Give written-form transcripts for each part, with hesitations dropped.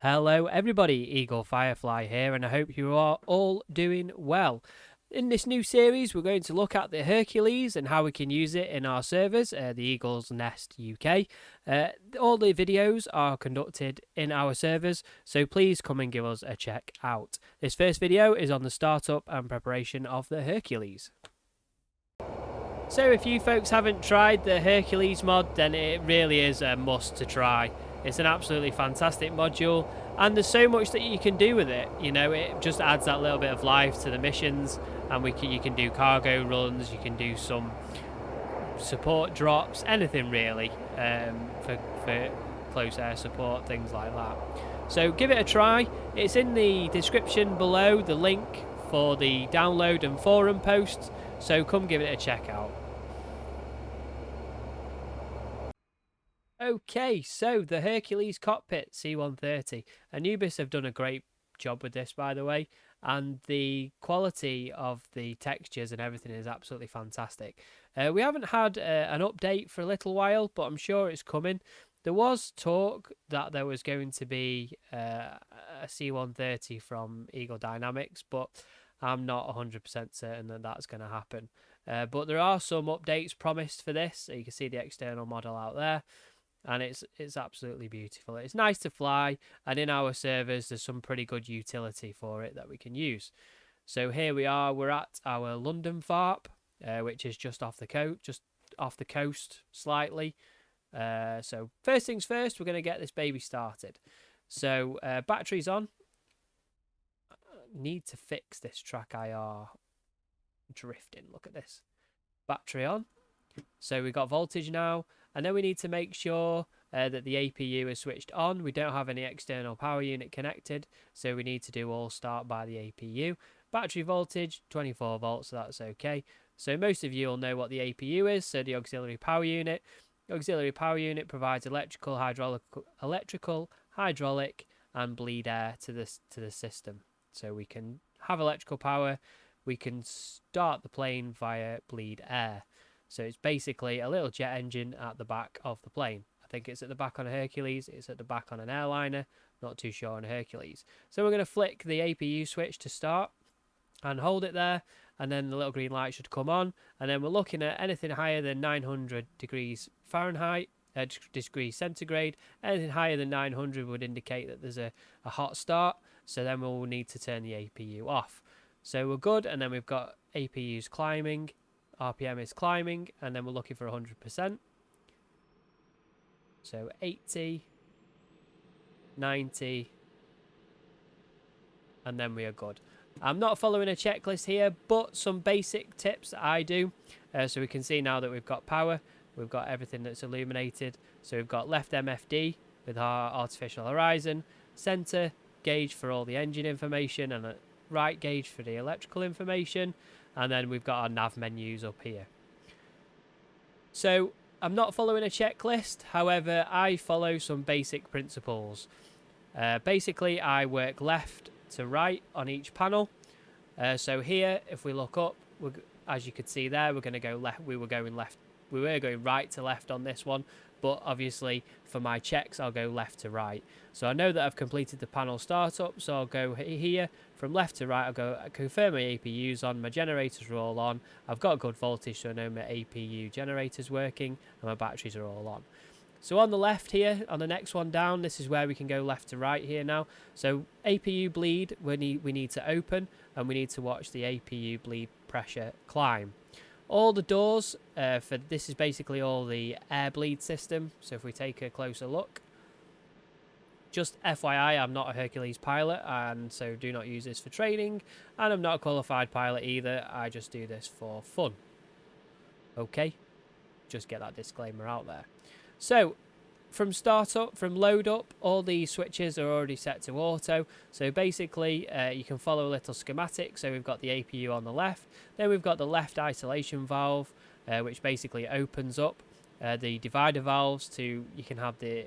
Hello everybody, Eagle Firefly here, and I hope you are all doing well. In this new series, we're going to look at the Hercules and how we can use it in our servers, the Eagle's Nest UK. All the videos are conducted in our servers, so please come and give us a check out. This first video is on the startup and preparation of the Hercules. So if you folks haven't tried the Hercules mod, then it really is a must to try. It's an absolutely fantastic module, and there's so much that you can do with it. You know, it just adds that little bit of life to the missions, and you can do cargo runs, you can do some support drops, anything really, for close air support, things like that. So give it a try. It's in the description below, the link for the download and forum posts, so come give it a check out. Okay, so the Hercules cockpit C-130. Anubis have done a great job with this, by the way, and the quality of the textures and everything is absolutely fantastic. We haven't had an update for a little while, but I'm sure it's coming. There was talk that there was going to be a C-130 from Eagle Dynamics, but I'm not 100% certain that that's going to happen. But there are some updates promised for this. So you can see the external model out there. And it's absolutely beautiful. It's nice to fly, and in our servers there's some pretty good utility for it that we can use. So here we are. We're at our London FARP, which is just off the coast slightly. So first things first, we're going to get this baby started. So batteries on. Need to fix this track IR drifting. Look at this. Battery on. So we've got voltage now. And then we need to make sure that the APU is switched on. We don't have any external power unit connected, so we need to do all start by the APU. Battery voltage, 24 volts, so that's okay. So most of you will know what the APU is, so the auxiliary power unit. The auxiliary power unit provides electrical, hydraulic, and bleed air to the system. So we can have electrical power, we can start the plane via bleed air. So it's basically a little jet engine at the back of the plane. I think it's at the back on a Hercules. It's at the back on an airliner. Not too sure on a Hercules. So we're going to flick the APU switch to start and hold it there. And then the little green light should come on. And then we're looking at anything higher than 900 degrees Fahrenheit, degrees centigrade. Anything higher than 900 would indicate that there's a hot start. So then we'll need to turn the APU off. So we're good. And then we've got APUs climbing. RPM is climbing, and then we're looking for 100%. So 80, 90, and then we are good. I'm not following a checklist here, but some basic tips that I do. So we can see now that we've got power, we've got everything that's illuminated. So we've got left MFD with our artificial horizon, center gauge for all the engine information, and a right gauge for the electrical information. And then we've got our nav menus up here. So I'm not following a checklist. However, I follow some basic principles. Basically, I work left to right on each panel. So here, if we look up, as you could see there, we're going to go left. We were going right to left on this one. But obviously, for my checks, I'll go left to right. So I know that I've completed the panel startup. So I'll go here from left to right. I'll go confirm my APU's on. My generators are all on. I've got good voltage, so I know my APU generator's working. And my batteries are all on. So on the left here, on the next one down, this is where we can go left to right here now. So APU bleed, we need to open. And we need to watch the APU bleed pressure climb. All the doors, for this is basically all the air bleed system. So if we take a closer look, just FYI, I'm not a Hercules pilot, and so do not use this for training. And I'm not a qualified pilot either. I just do this for fun. Okay, just get that disclaimer out there. So from startup, from load up, all these switches are already set to auto. So basically, you can follow a little schematic. So we've got the APU on the left. Then we've got the left isolation valve, which basically opens up the divider valves to, you can have the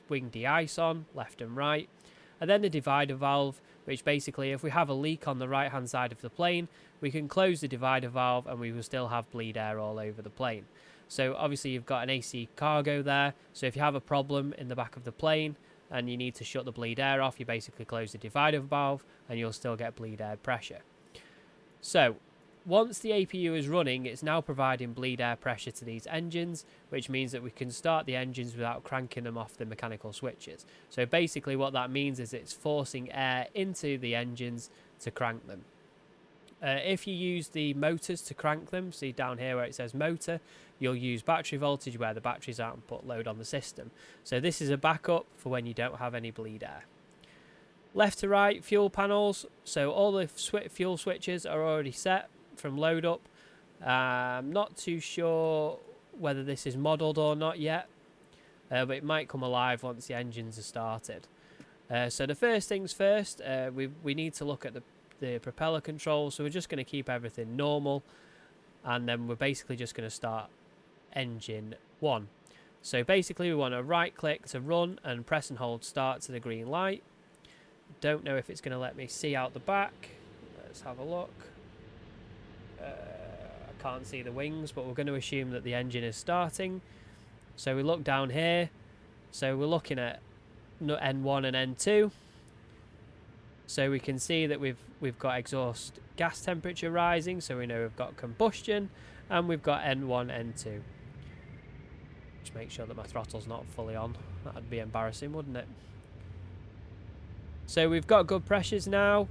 wing de-ice on, left and right. And then the divider valve, which basically, if we have a leak on the right-hand side of the plane, we can close the divider valve and we will still have bleed air all over the plane. So obviously you've got an AC cargo there. So if you have a problem in the back of the plane, and you need to shut the bleed air off, you basically close the divider valve and you'll still get bleed air pressure. So once the APU is running, it's now providing bleed air pressure to these engines, which means that we can start the engines without cranking them off the mechanical switches. So basically what that means is it's forcing air into the engines to crank them. If you use the motors to crank them, see down here where it says motor, you'll use battery voltage where the batteries aren't put load on the system. So this is a backup for when you don't have any bleed air. Left to right, fuel panels. So all the fuel switches are already set from load up. I'm not too sure whether this is modelled or not yet, but it might come alive once the engines are started. So the first things first, we need to look at the propeller control. So we're just going to keep everything normal, and then we're basically just going to start engine 1. So basically we want to right click to run and press and hold start to the green light. Don't know if it's going to let me see out the back. Let's have a look. I can't see the wings, but we're going to assume that the engine is starting. So we look down here. So we're looking at N1 and N2. So we can see that we've got exhaust gas temperature rising, so we know we've got combustion, and we've got N1, N2. Just make sure that my throttle's not fully on. That'd be embarrassing, wouldn't it? So we've got good pressures now.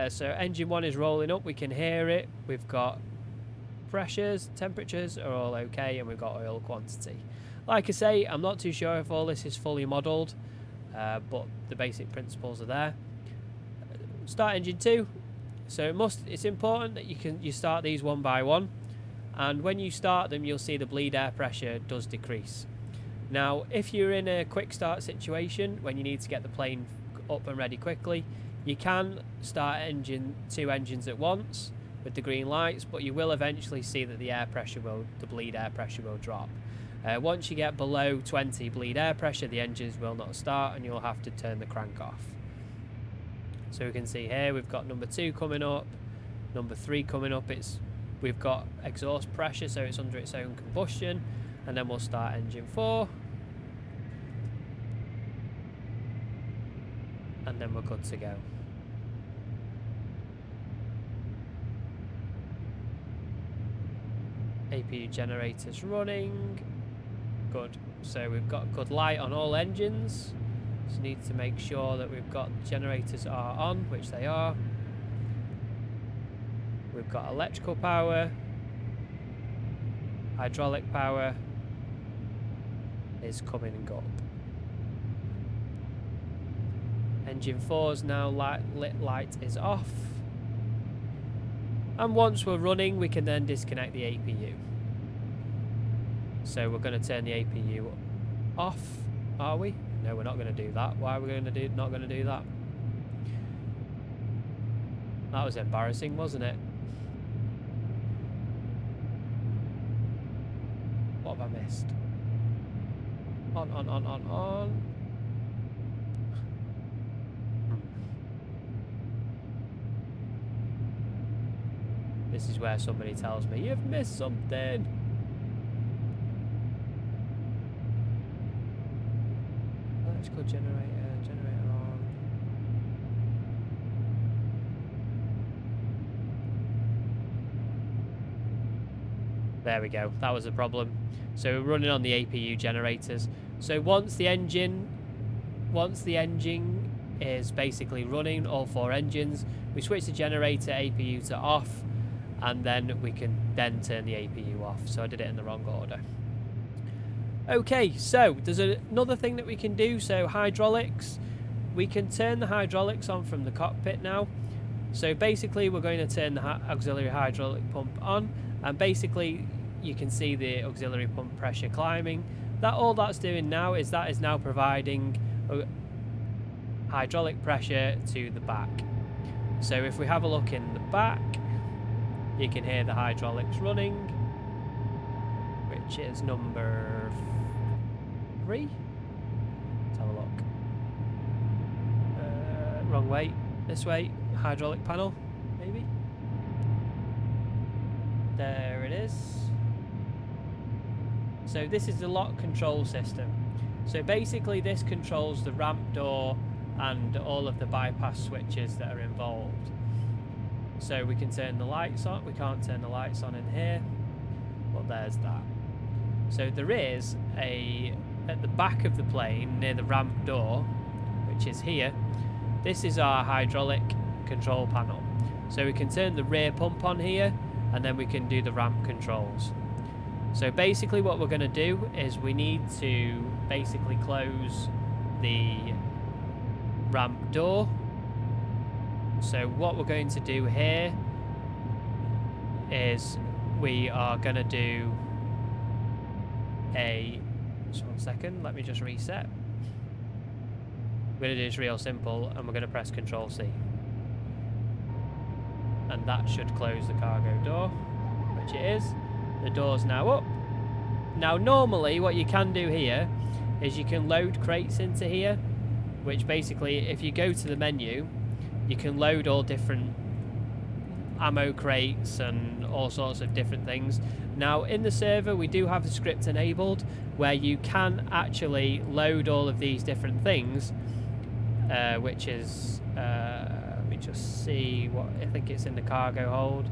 So engine 1 is rolling up, we can hear it. We've got pressures, temperatures are all okay, and we've got oil quantity. Like I say, I'm not too sure if all this is fully modelled, but the basic principles are there. Start engine 2. So it's important that you start these one by one, and when you start them you'll see the bleed air pressure does decrease. Now if you're in a quick start situation when you need to get the plane up and ready quickly, you can start two engines at once with the green lights, but you will eventually see that the bleed air pressure will drop. Once you get below 20 bleed air pressure, the engines will not start and you'll have to turn the crank off. So we can see here we've got number 2 coming up, number 3 coming up. We've got exhaust pressure, so it's under its own combustion, and then we'll start engine 4, and then we're good to go. APU generators running, good. So we've got good light on all engines. Just need to make sure that we've got generators are on, which they are. We've got electrical power, hydraulic power is coming up. Engine 4's now lit light is off. And once we're running, we can then disconnect the APU. So we're going to turn the APU off, are we? No, we're not going to do that. Why are we not going to do that? That was embarrassing, wasn't it? What have I missed? On. This is where somebody tells me, you've missed something. Electrical generator on. There we go, that was a problem. So we're running on the APU generators. So once the engine is basically running, all 4 engines, we switch the generator APU to off, and then we can then turn the APU off. So I did it in the wrong order. Okay, so there's another thing that we can do. So hydraulics, we can turn the hydraulics on from the cockpit now. So basically we're going to turn the auxiliary hydraulic pump on, and basically you can see the auxiliary pump pressure climbing. All that's doing now is now providing hydraulic pressure to the back. So if we have a look in the back, you can hear the hydraulics running, which is number 3. Let's have a look. Wrong way. This way. Hydraulic panel, maybe. There it is. So this is the lock control system. So basically this controls the ramp door and all of the bypass switches that are involved. So we can turn the lights on. We can't turn the lights on in here, but there's that. So there is at the back of the plane near the ramp door, which is here, this is our hydraulic control panel. So we can turn the rear pump on here, and then we can do the ramp controls. So basically what we're going to do is we need to basically close the ramp door. So what we're going to do here is we are going to do just 1 second, let me just reset. We're going to do this real simple, and we're going to press Control C. And that should close the cargo door, which it is. The door's now up. Now normally what you can do here is you can load crates into here, which basically if you go to the menu, you can load all different ammo crates and all sorts of different things. Now in the server we do have the script enabled where you can actually load all of these different things, which is let me just see what I think it's in the cargo hold.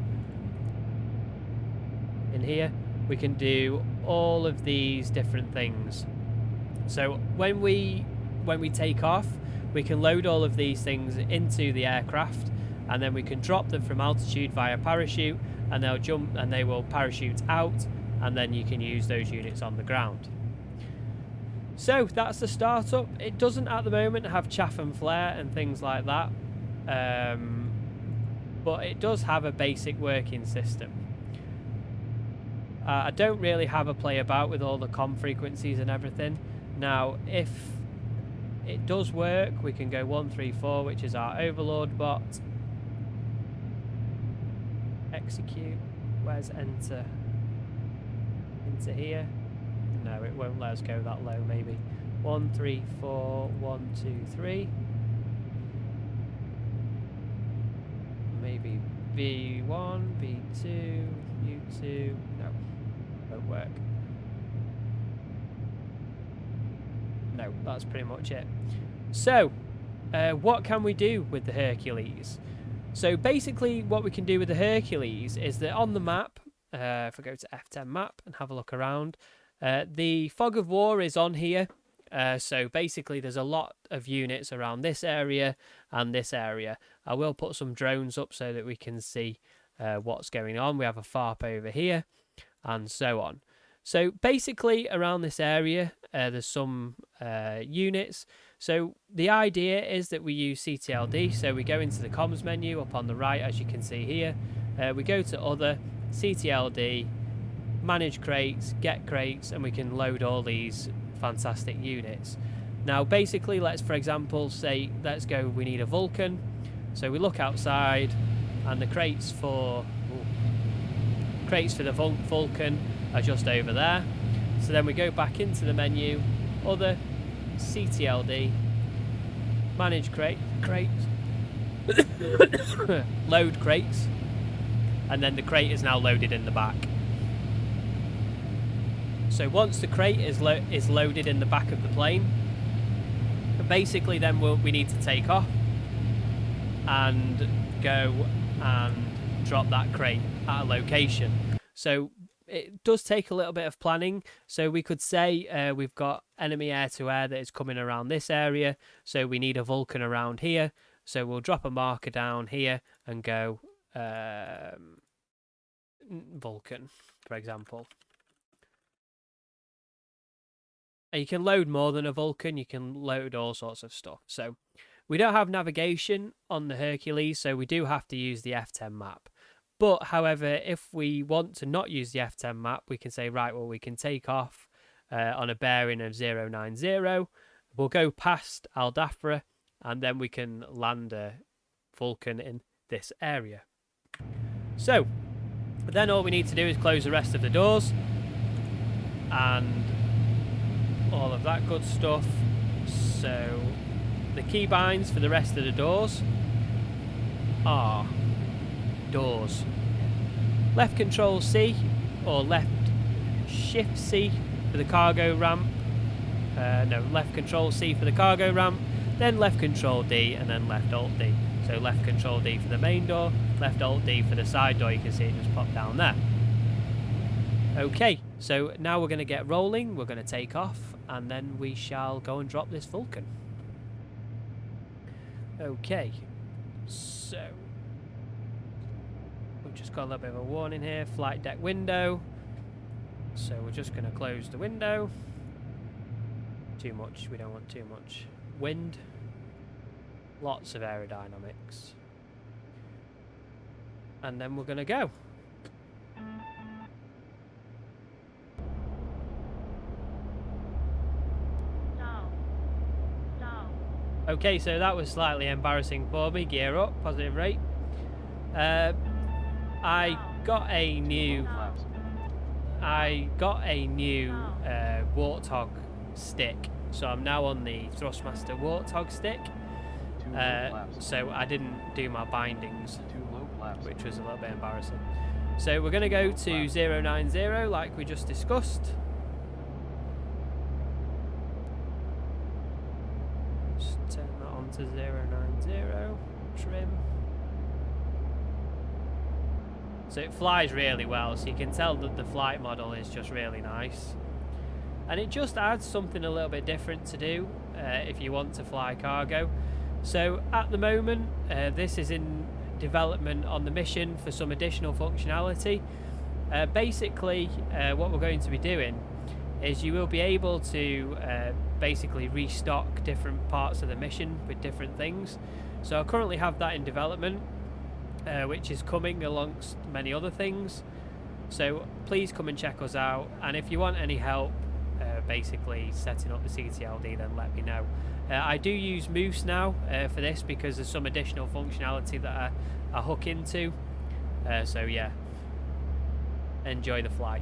In here we can do all of these different things. So when we take off, we can load all of these things into the aircraft, and then we can drop them from altitude via parachute, and they'll jump and they will parachute out, and then you can use those units on the ground. So that's the startup. It doesn't at the moment have chaff and flare and things like that, but it does have a basic working system. I don't really have a play about with all the comm frequencies and everything. Now if it does work, we can go 134, which is our overlord bot. Execute. Where's enter? Into here. No, it won't let us go that low. Maybe 134, 1, 2, 3. Maybe B1, B2, U2. No, won't work. No, that's pretty much it. So, what can we do with the Hercules? So basically what we can do with the Hercules is that on the map, if I go to F10 map and have a look around, the fog of war is on here. So basically there's a lot of units around this area and this area. I will put some drones up so that we can see what's going on. We have a FARP over here and so on. So basically around this area there's some units. So the idea is that we use CTLD. So we go into the comms menu up on the right, as you can see here. We go to other, CTLD, manage crates, get crates, and we can load all these fantastic units. Now basically let's, for example, say let's go, we need a Vulcan. So we look outside and the crates for the Vulcan are just over there. So then we go back into the menu, other, CTLD, manage crates, load crates, and then the crate is now loaded in the back. So once the crate is loaded in the back of the plane, basically then we need to take off and go and drop that crate at a location. So it does take a little bit of planning. So we could say we've got enemy air-to-air that is coming around this area, so we need a Vulcan around here. So we'll drop a marker down here and go Vulcan, for example. And you can load more than a Vulcan, you can load all sorts of stuff. So we don't have navigation on the Hercules, so we do have to use the F10 map. But however, if we want to not use the F10 map, we can say, right, well, we can take off on a bearing of 090. We'll go past Al Dafra, and then we can land a Vulcan in this area. So then all we need to do is close the rest of the doors and all of that good stuff. So the keybinds for the rest of the doors are doors. Left control C or left shift C for the cargo ramp. no, left control C for the cargo ramp, then left control D, and then left alt D. So left control D for the main door, left alt D for the side door. You can see it just popped down there. Okay, so now we're going to get rolling, we're going to take off, and then we shall go and drop this Vulcan. Okay, so we've just got a little bit of a warning here, flight deck window. So we're just going to close the window. Too much, we don't want too much wind. Lots of aerodynamics. And then we're going to go. Okay, so that was slightly embarrassing for me. Gear up, positive rate. I got a new Warthog stick, so I'm now on the Thrustmaster Warthog stick. So I didn't do my bindings, which was a little bit embarrassing. So we're going to go to 090 like we just discussed. Just turn that on to 090, trim. So it flies really well, so you can tell that the flight model is just really nice. And it just adds something a little bit different to do if you want to fly cargo. So at the moment, this is in development on the mission for some additional functionality. Basically, what we're going to be doing is you will be able to basically restock different parts of the mission with different things. So I currently have that in development, which is coming amongst many other things. So please come and check us out, and if you want any help basically setting up the CTLD, then let me know. I do use Moose now for this because there's some additional functionality that I hook into. So yeah, enjoy the fly.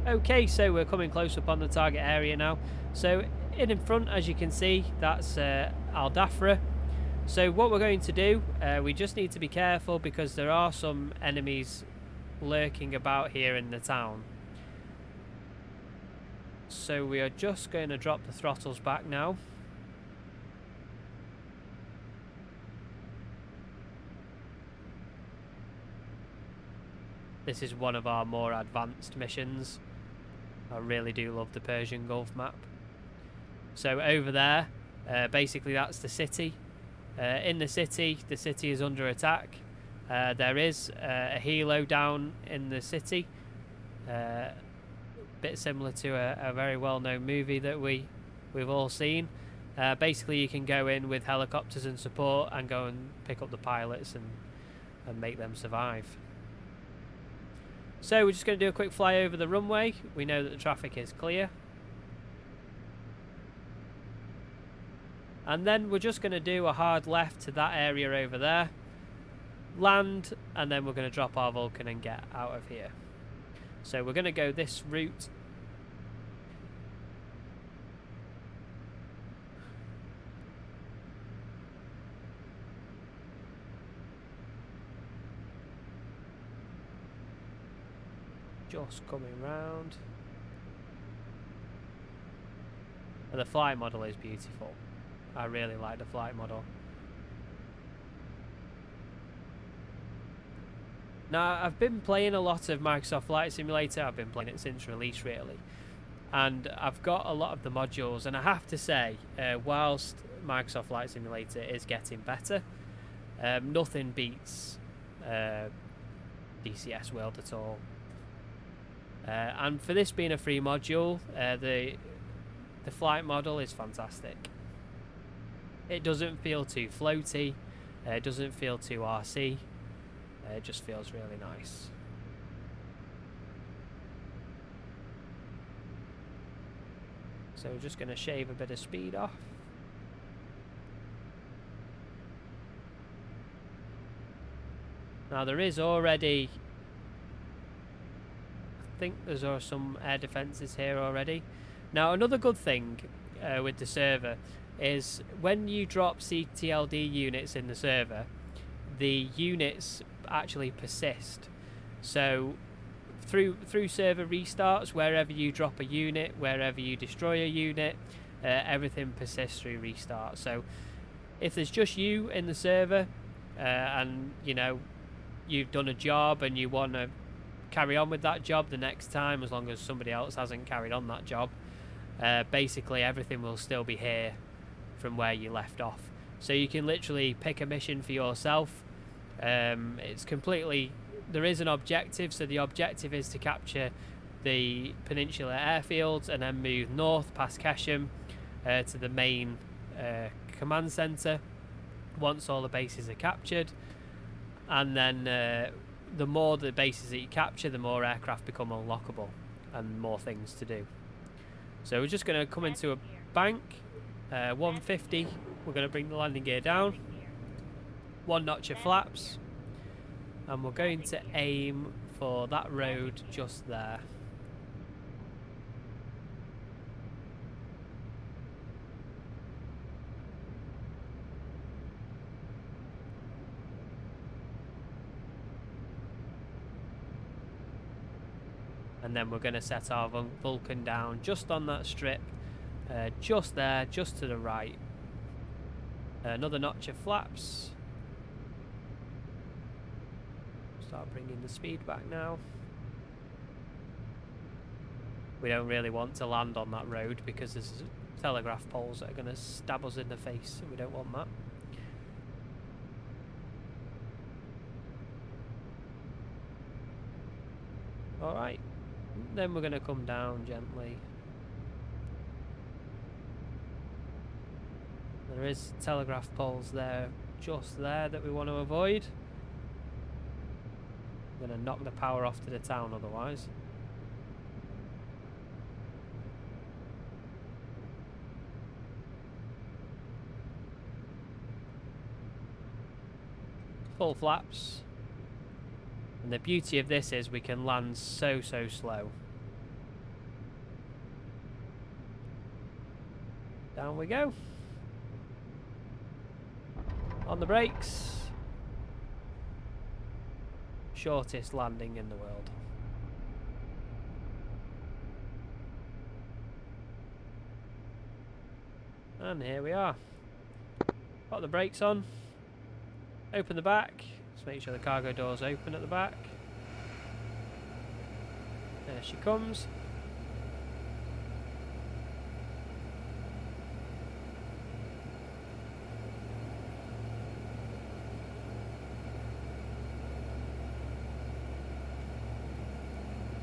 Okay, so we're coming close up on the target area now. So in front, as you can see, that's Al Dafra. So what we're going to do, we just need to be careful because there are some enemies lurking about here in the town. So we are just going to drop the throttles back now. This is one of our more advanced missions. I really do love the Persian Gulf map. So over there, basically that's the city. In the city is under attack. There is a helo down in the city. Bit similar to a very well-known movie that we've all seen. Basically you can go in with helicopters and support and go and pick up the pilots and make them survive. So we're just going to do a quick fly over the runway. We know that the traffic is clear. And then we're just going to do a hard left to that area over there. Land, and then we're going to drop our Vulcan and get out of here. So we're going to go this route. Just coming round. And the flight model is beautiful. I really like the flight model. Now, I've been playing a lot of Microsoft Flight Simulator. I've been playing it since release, really. And I've got a lot of the modules, and I have to say, whilst Microsoft Flight Simulator is getting better, nothing beats DCS World at all. And for this being a free module, the flight model is fantastic. It doesn't feel too floaty, it doesn't feel too RC, it just feels really nice. So we're just going to shave a bit of speed off. Now there is already, I think there's some air defences here already. Now another good thing with the server is when you drop CTLD units in the server, the units actually persist. So through server restarts, wherever you drop a unit, wherever you destroy a unit, everything persists through restart. So if there's just you in the server and you know you've done a job and you want to carry on with that job the next time, as long as somebody else hasn't carried on that job, basically everything will still be here from where you left off. So you can literally pick a mission for yourself. It's completely, there is an objective, so the objective is to capture the peninsular airfields and then move north past Kesham to the main command centre once all the bases are captured. And then the more the bases that you capture, the more aircraft become unlockable and more things to do. So we're just going to come into a bank, 150, we're going to bring the landing gear down, 1 notch of flaps, and we're going to aim for that road just there. And then we're going to set our Vulcan down just on that strip, just there, just to the right. Another notch of flaps. Start bringing the speed back now. We don't really want to land on that road because there's telegraph poles that are going to stab us in the face, so we don't want that. Alright. Then we're going to come down gently. There is telegraph poles there, just there, that we want to avoid. I'm going to knock the power off to the town otherwise. Full flaps. And the beauty of this is we can land so slow. Down we go. On the brakes. Shortest landing in the world. And here we are. Got the brakes on. Open the back. Just make sure the cargo door's open at the back. There she comes.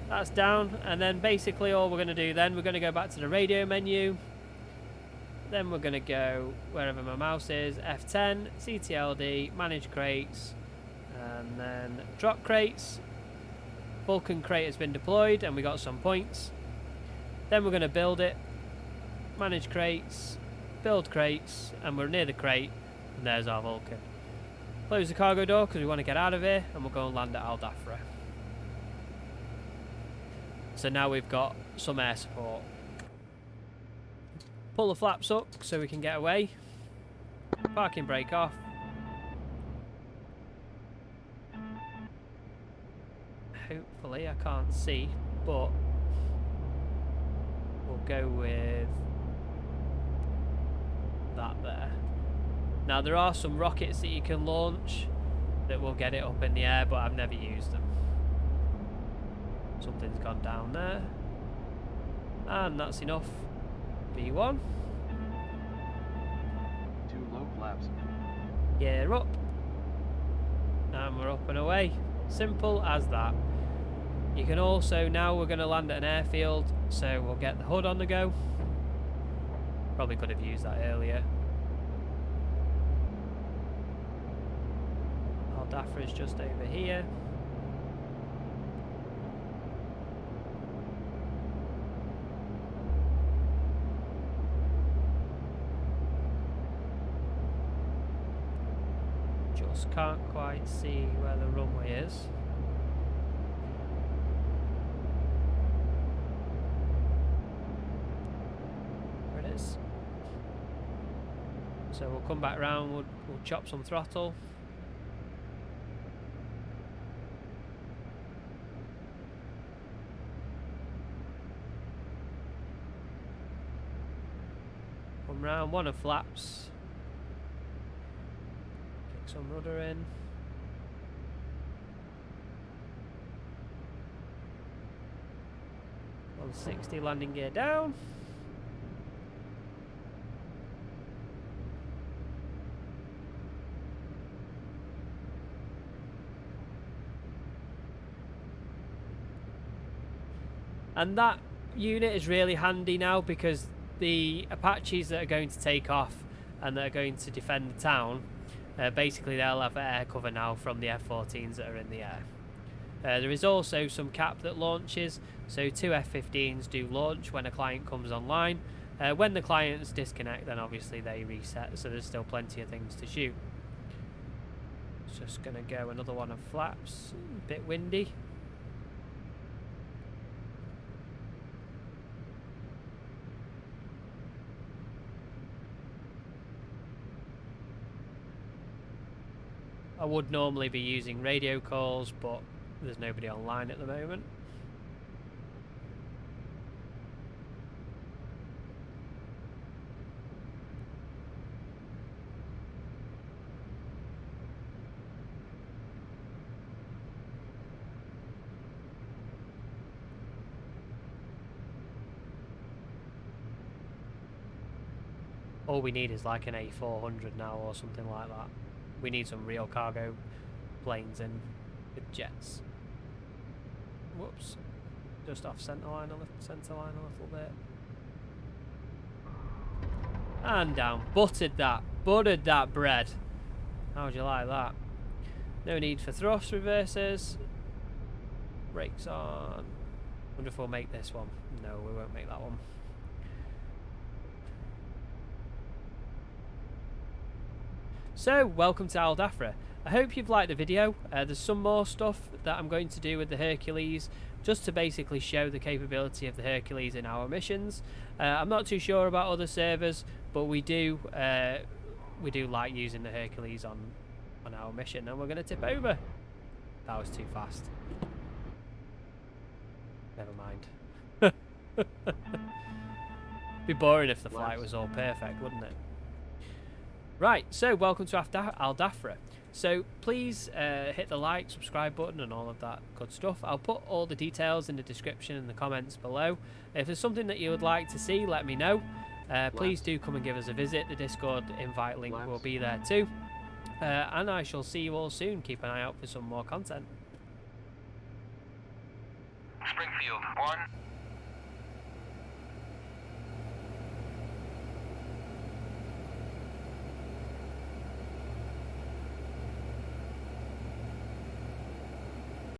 That's down, and then basically all we're going to do then, we're going to go back to the radio menu. Then we're going to go wherever my mouse is, F10, CTLD, manage crates, and then drop crates. Vulcan crate has been deployed and we got some points. Then we're going to build it, manage crates, build crates, and we're near the crate, and there's our Vulcan. Close the cargo door because we want to get out of here, and we'll go and land at Al Dhafra. So now we've got some air support. Pull the flaps up so we can get away. Parking brake off. Hopefully, I can't see, but we'll go with that there. Now there are some rockets that you can launch that will get it up in the air, but I've never used them. Something's gone down there. And that's enough. V1. 2 low flaps. Gear up. And we're up and away. Simple as that. You can also, now we're going to land at an airfield, so we'll get the hood on the go. Probably could have used that earlier. Al Dhafra is just over here. Just can't quite see where the runway is. So we'll come back round, we'll chop some throttle. Come round, one of flaps. Kick some rudder in. On 60, landing gear down. And that unit is really handy now because the Apaches that are going to take off and that are going to defend the town, basically they'll have air cover now from the F-14s that are in the air. There is also some cap that launches, so 2 F-15s do launch when a client comes online. When the clients disconnect, then obviously they reset, so there's still plenty of things to shoot. It's just going to go another one of flaps, a bit windy. I would normally be using radio calls, but there's nobody online at the moment. All we need is like an A400 now or something like that. We need some real cargo planes in with jets. Whoops. Just off centre line a little bit. And down. Buttered that bread. How'd you like that? No need for thrust reversers. Brakes on. Wonder if we'll make this one. No, we won't make that one. So, welcome to Al Dafra. I hope you've liked the video. There's some more stuff that I'm going to do with the Hercules, just to basically show the capability of the Hercules in our missions. I'm not too sure about other servers, but we do like using the Hercules on our mission, and we're going to tip over. That was too fast. Never mind. Be boring if the flight was all perfect, wouldn't it? Right, so welcome to Al Dafra. So please hit the like, subscribe button and all of that good stuff. I'll put all the details in the description and the comments below. If there's something that you would like to see, let me know. Please do come and give us a visit. The Discord invite link will be there too. And I shall see you all soon. Keep an eye out for some more content. Springfield 1.